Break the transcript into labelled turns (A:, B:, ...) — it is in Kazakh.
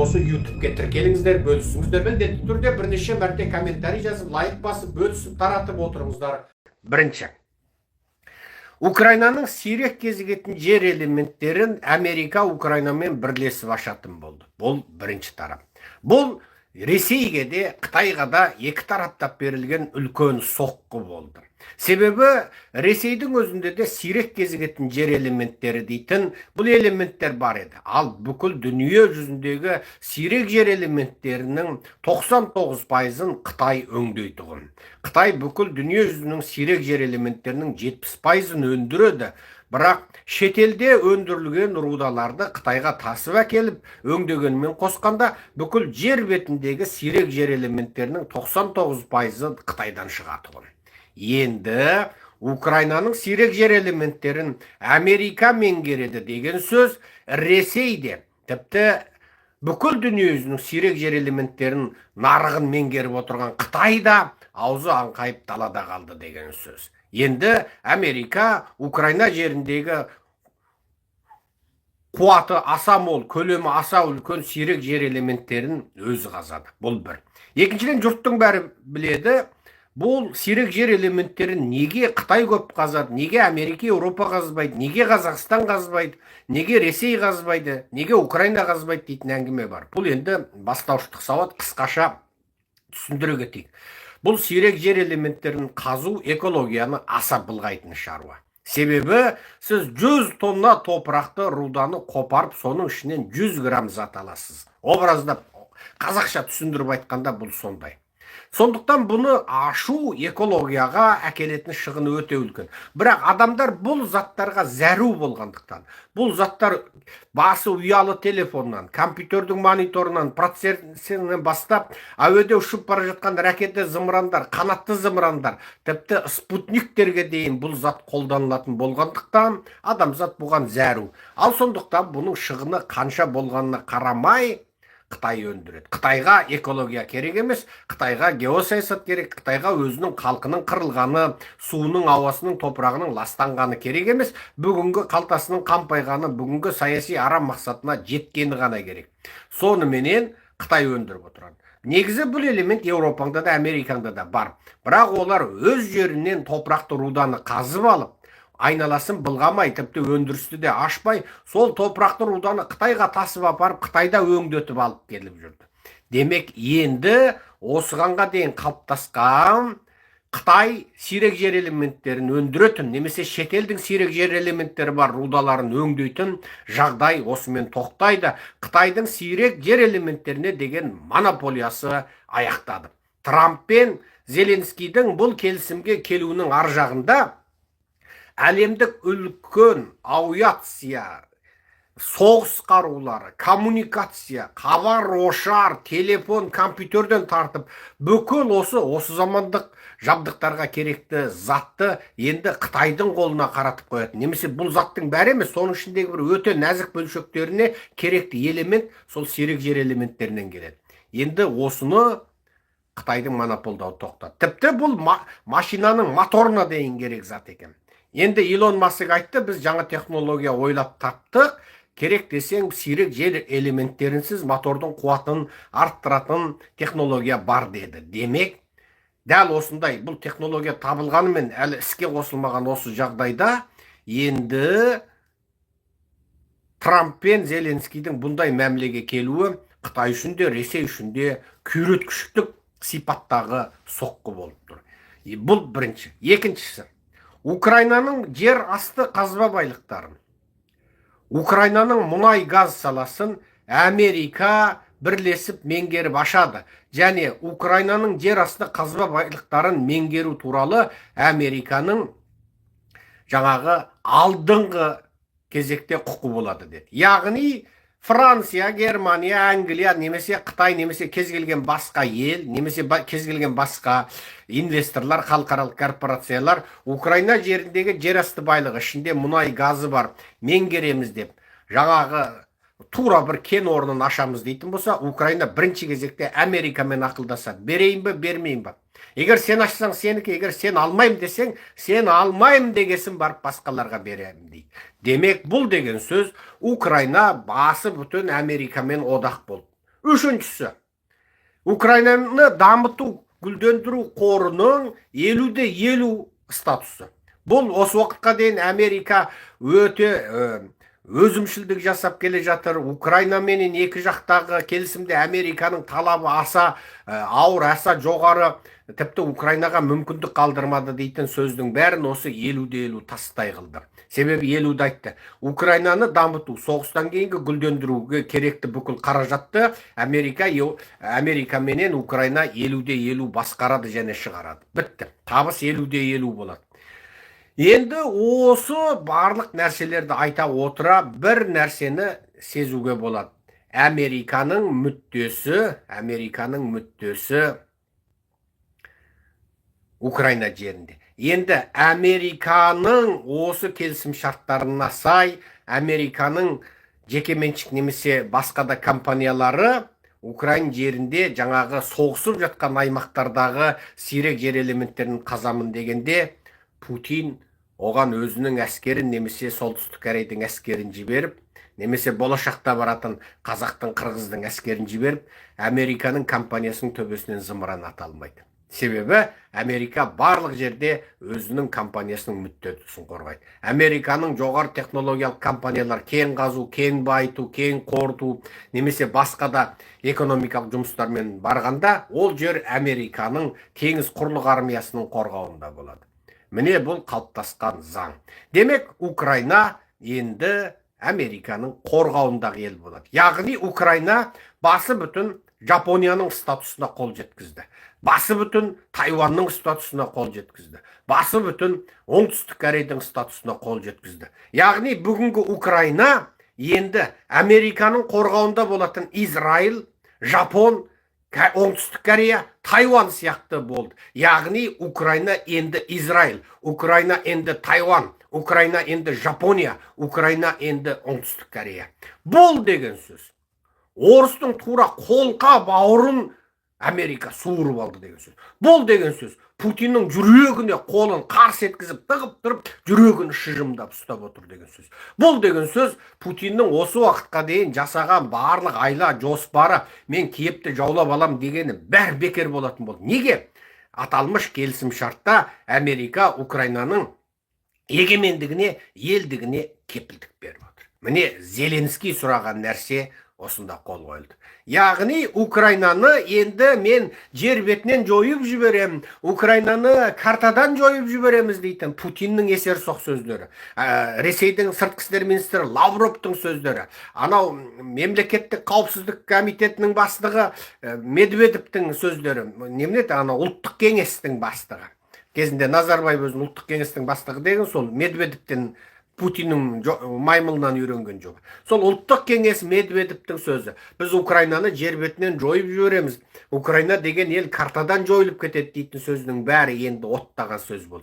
A: осы YouTube'ге тіркеліңіздер, бөлісіңіздер, міндетті түрде бірнеше мәрте комментарий жазып, лайк басып, бөлісіп, таратып отырыңыздар. Бірінші, Украинаның сирек кезігетін жер элементтерін Америка Украинамен бірлесіп ашатын болды. Бұл бірінші тарап. Бұл Ресейге де, Қытайға да екі тараптап берілген үлкен соққы болды. Себебі Ресейдің өзінде де сирек кезігетін жер элементтері дейтін бұл элементтер бар еді. Ал бүкіл дүние жүзіндегі сирек жер элементтерінің 99%-ын Қытай өңдейтұғын. Қытай бүкіл дүние жүзінің сирек жер элементтерінің 70%-ын өндіреді. Бірақ шетелде өндірілген рудаларды Қытайға тасып әкеліп, өңдегенмен қосқанда бүкіл жер бетіндегі сирек жер элементтерінің 99%-ы Қытайдан шығатұғын. Енді Украинаның сирек жер элементтерін Америка меңгереді деген сөз Ресейде, тіпті бүкіл дүние жүзінің сирек жер элементтерін нарығын меңгеріп отырған Қытайда аузы аңқайып далада қалды деген сөз. Енді Америка Украина жеріндегі қуаты аса мол, көлемі аса үлкен сирек жер элементтерін өзі қазады. Бұл бір. Екіншіден, жұрттың бәрі біледі, бұл сирек жер элементтерін неге Қытай көп қазады, неге Америка, Еуропа қазбайды, неге Қазақстан қазбайды, неге Ресей қазбайды, неге Украина қазбайды дейтін әңгіме бар. Бұл енді бастауыштық сауат, қысқаша түсіндіре кетейік. Бұл сирек жер элементтерін қазу экологияны аса былғайтын шаруа. Себебі сіз 100 тонна топырақты руданы қопарып, соның ішінен 100 грамм зат аласыз. Образдап, қазақша түсіндіріп айтқанда бұл сондай. Сондықтан бұны ашу экологияға әкелетін шығыны өте үлкен. Бірақ адамдар бұл заттарға зәру болғандықтан, бұл заттар басы ұялы телефоннан, компьютердің мониторынан, процессорынан бастап, әуеде ұшып бара жатқан ракета зымырандар, қанатты зымырандар, тіпті спутниктерге дейін бұл зат қолданылатын болғандықтан, адамзат бұған зәру. Ал сондықтан бұның шығыны қанша болғанына қарамай, Қытай өндіреді. Қытайға экология керек емес, Қытайға геосаясат керек, Қытайға өзінің халқының қырылғаны, суының, ауасының, топырағының ластанғаны керек емес, бүгінгі қалтасының қампайғаны, бүгінгі саяси арам мақсатына жеткені ғана керек. Соныменен Қытай өндіріп отырады. Негізі бұл элемент Еуропаңда да, Америкаңда да бар. Бірақ олар өз жерінен топырақты руданы қазып алып, айналасын былғамай, тіпті өндірісті де ашпай, сол топырақты руданы Қытайға тасып апарып, Қытайда өңдетіп алып келіп жүрді. Демек, енді осығанға дейін қалыптасқан Қытай сирек жер элементтерін өндіретін, немесе шетелдің сирек жер элементтері бар рудаларын өңдейтін жағдай осымен тоқтайды. Қытайдың сирек жер элементтеріне деген монополиясы аяқтады. Трамп пен Зеленскийдің бұл келісімге келуінің ар жағында әлемдік үлкен авиация, соғыс қарулары, коммуникация, хабар ошар, телефон, компьютерден тартып, бүкіл осы замандық жабдықтарға керекті затты енді Қытайдың қолына қаратып қояды. Немесе бұл заттың бәрі емес, соның ішіндегі бір өте нәзік бөлшектеріне керекті элемент сол сирек жер элементтерінен келеді. Енді осыны Қытайдың монополдауы тоқтады. Тіпті бұл машинаның моторына дейін керек зат екен. Енді Илон Маск айтты, біз жаңа технология ойлап таптық, керек десең сирек жер элементтерінсіз мотордың қуатын арттыратын технология бар деді. Демек, дәл осындай бұл технология табылғанымен әлі іске қосылмаған осы жағдайда енді Трамп пен Зеленскийдің бұндай мәмілеге келуі Қытай үшін де, Ресей үшін де күйреткіштік сипаттағы соққы болып тұр. Бұл бірінші. Екіншісі, Украинаның жер асты қазба байлықтарын, Украинаның мұнай газ саласын Америка бірлесіп меңгеріп ашады. Және Украинаның жер асты қазба байлықтарын меңгеру туралы Американың жаңағы алдыңғы кезекте құқы болады деді. Яғни Франция, Германия, Англия, немесе Қытай, немесе кез келген басқа ел, немесе кез келген басқа инвесторлар, халықаралық корпорациялар Украина жеріндегі жер асты байлығы, ішінде мұнай газы бар, меңгереміз деп, жаңағы тура бір кен орнын ашамыз дейтін болса, Украина бірінші кезекте Америкамен ақылдасады. Берейін бе, бермейін бе? Егер сен ашсаң сенікі, егер сен алмайым десең, сен алмайым дегесін барып басқаларға беремін дейді. Демек, бұл деген сөз Украина басы бүтін Америкамен одақ болды. Üçüncüsü, Ukraynаны дамыту, гүлдендіру қорының 50-50 статусы. Бұл осы уақытқа дейін Америка өте өзімшілдік жасап келе жатыр. Украина менен екі жақтағы келісімде Американың талабы аса ауыр, аса жоғары, тіпті Украинаға мүмкіндік қалдырмады дейтін сөздің бәрін осы 50-50 тастай қылды. Себебі 50 айтты. Украинаны дамыту, соғыстан кейінгі гүлдендіруге керекті бүкіл қаражатты Америка менен Украина 50-50 басқарады және шығарады. Бітті. Табыс 50-50 болады. Енді осы барлық нәрселерді айта отыра бір нәрсені сезуге болады. Американың мүддесі Украина жерінде. Енді Американың осы келісім шарттарына сай, Американың жекеменшік немесе басқа да компаниялары Украина жерінде жаңағы соғысып жатқан аймақтардағы сирек жер элементтерін қазамын дегенде, Путин оған өзінің әскерін немесе солтүстік Кореяның әскерін жіберіп, немесе болашақта баратын қазақтың, қырғыздың әскерін жіберіп, Американың компаниясының төбесінен зымыран ата алмайды. Себебі Америка барлық жерде өзінің компаниясының мүддесін қорғайды. Американың жоғары технологиялық компаниялар кен қазу, кен байыту, кен қорыту, немесе басқа да экономикалық жұмыстармен барғанда, ол жер Американың теңіз құрлық армиясының қорғауында болады. Міне бұл қалыптасқан заң. Демек, Украина енді Американың қорғауындағы ел болады. Яғни Украина басы бүтін Жапонияның статусына қол жеткізді. Басы бүтін Тайванның статусына қол жеткізді. Басы бүтін оңтүстік Кореяның статусына қол жеткізді. Яғни бүгінгі Украина енді Американың қорғауында болатын Израиль, Жапон, оңтүстік Корея, Тайван сияқты болды. Яғни Украина енді Израиль, Украина енді Тайван, Украина енді Жапония, Украина енді оңтүстік Корея. Бұл деген сөз. Орыстың тура қолқа бауырын Америка суырып алды деген сөз. Бұл деген сөз. Путиннің жүрегіне қолын қарс еткізіп, тығып тұрып, жүрегін шыжымдап ұстап отыр деген сөз. Бұл деген сөз Путиннің осы уақытқа дейін жасаған барлық айла жоспары, мен Киевті жаулап алам дегені бәр бекер болатын болды. Неге? Аталмыш келісім шартта Америка Украинаның егемендігіне, елдігіне кепілдік беріп отыр. Міне Зеленский сұраған нәрсе осында қол қойылды. Яғни Украинаны енді мен жер бетінен жойып жіберем, Украинаны картадан жойып жібереміз дейтін Путиннің есерсоқ сөздері, Ресейдің сыртқы істер министрі Лавровтың сөздері, анау мемлекеттік қауіпсіздік комитетінің бастығы Медведевтің сөздері, анау ұлттық кеңестің бастығы. Кезінде Назарбаев өзінің ұлттық кеңестің бастығы деген сол Медведевтен Путиннің маймылынан үйренген жоқ. Сол ұлттық кеңес Медведевтің сөзі. Біз Украинаны жер бетінен жойып жібереміз. Украина деген ел картадан жойылып кетеді дейтін сөздің бәрі енді оттаған сөз болды.